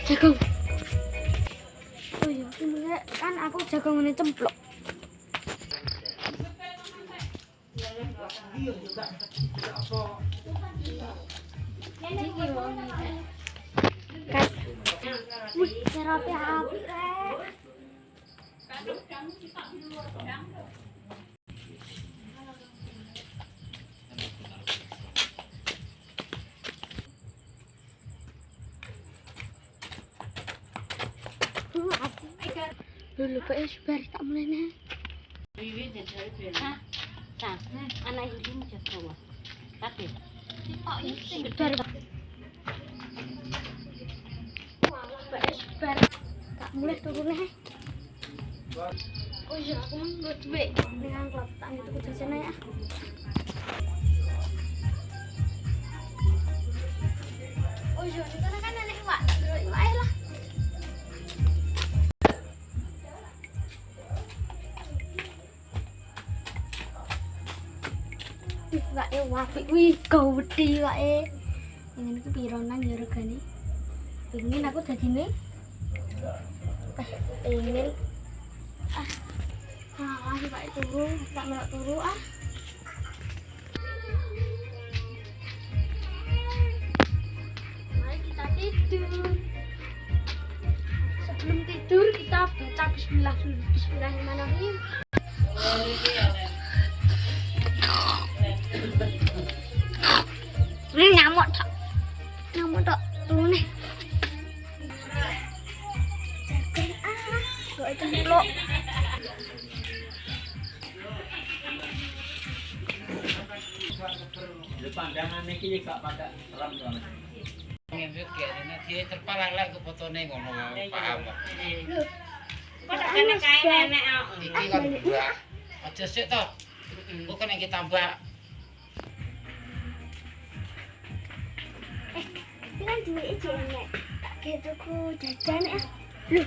jagung. Oh iya, ini kan aku jagung ini cemplok. Guys, wih, terapi api rek. Dulu PS bar tak mulai nih. Anak ini jago. Tapi oh ini bar. PS bar tak mulai turun nih. Oh iya aku mau duit dengan kotak itu ke jajan ya. Oh iya itu kan nenek Wak, Wak lah. Wae wapi wih gawedi wae. Ngene iki piro nang ya regane? Pengen aku dadine. Pengen. Ayo wae turu, tak melok turu ah. Mari kita tidur. Sebelum tidur kita baca bismillah dulu. Bismillahirrahmanirrahim. Ini nyamuk tak turun nih. Gak itu dulu. Pandangan ini gak pada terang banget. Ngembyuk ya, dia terpalang lah ke fotone ngono paham. Kok tak kene kae nenek Iki kan mbak. Aja sik to. Kok kena iki tambah. Kan duwe iki nek tak ketuku jajan ya. Lho.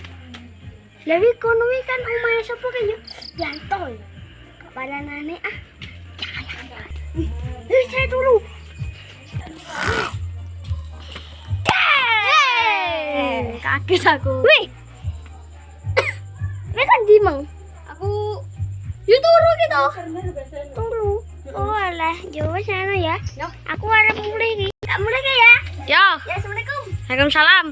Lah iki kono iki kan omahe sapa kan yo? Yanto yo. Kok paranane ah. Saya dulu. Kaget aku. Wih. Ini kan dimeng. Aku yo turu gitu. Turu. Oh alah, yo wis ana ya. Aku arep mulih iki. Tak mulih ya. Ya. Ya, assalamualaikum. Waalaikumsalam.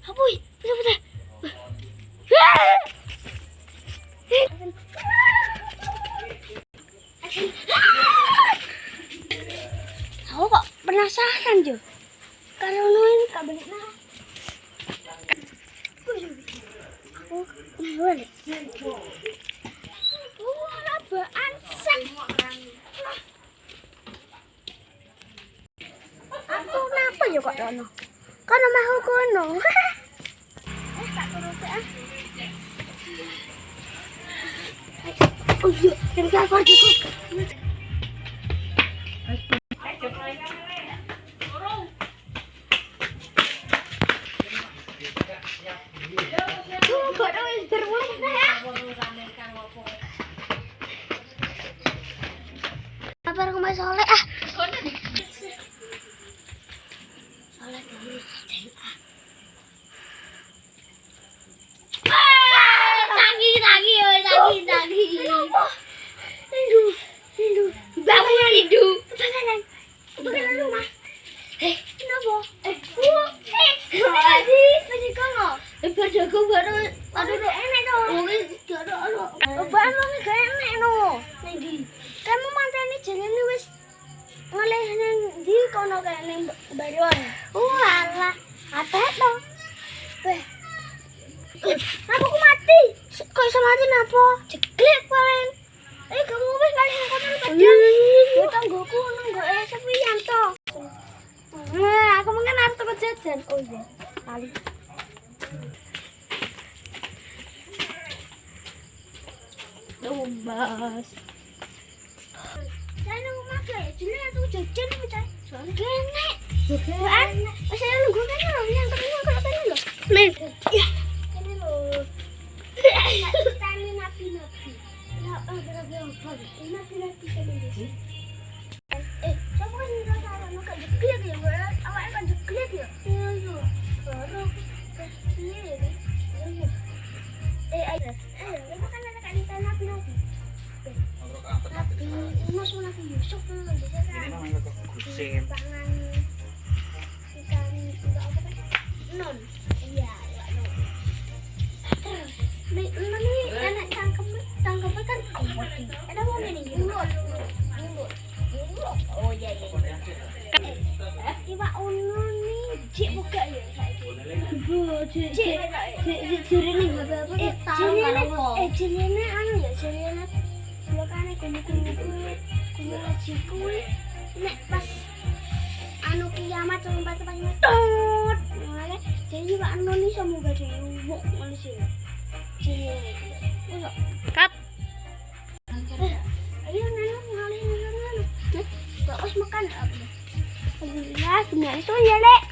Apuy, betul-betul. Aku kok penasaran Jo. Kalau nuin kabelnya. Aku boleh. Rabaan san. Aku kenapa ya kok dono? Kono mau kono. Tak turun ah. Oh iya, kita keluar juga. Kabar rumah Soleh ah. Soleh dulu. Tagi. Rindu. Bangun rindu. Bagaimana rumah? Kenapa? Tadi kono. Berjago baru aduh enak dong. Bahan lo gak enak no. Kamu manteni jenenge wis ngelih nang ndi kono kae ning baron. Walah, atek to. Aku mati. Kok iso mati napa? Jeglek paling. Kamu wis paling kono pedang. Yo tanggoku nang goke sepian to. Aku mungkin arep tuku jajan. Oh iya, kali. Dombas. Saya nunggu makan, jadi aku jajan kita. Soalnya gini. Bukan. Saya nunggu kan loh, yang terima kalau kan loh. Nih. Ya. Kan loh. Sing. Pangan ikan apa kan? Non. Iya, ya non. Terus, ini anak tangkap kan putih. Ada mau ini bulut. Oh iya. Iba ono nih, cik buka ya saiki. Cik jirene apa-apa tahu kalau jirene anu ya, jirene blokane kumpul-kumpul kuwi nek pas anu kiamat pas tot. Ngale jadi Pak Anu nih sama gede wuk ngono sih. Jirene. Kat. Ayo nanu ngale nanu. Nek, kok makan apa? Alhamdulillah, benar itu ya, Lek.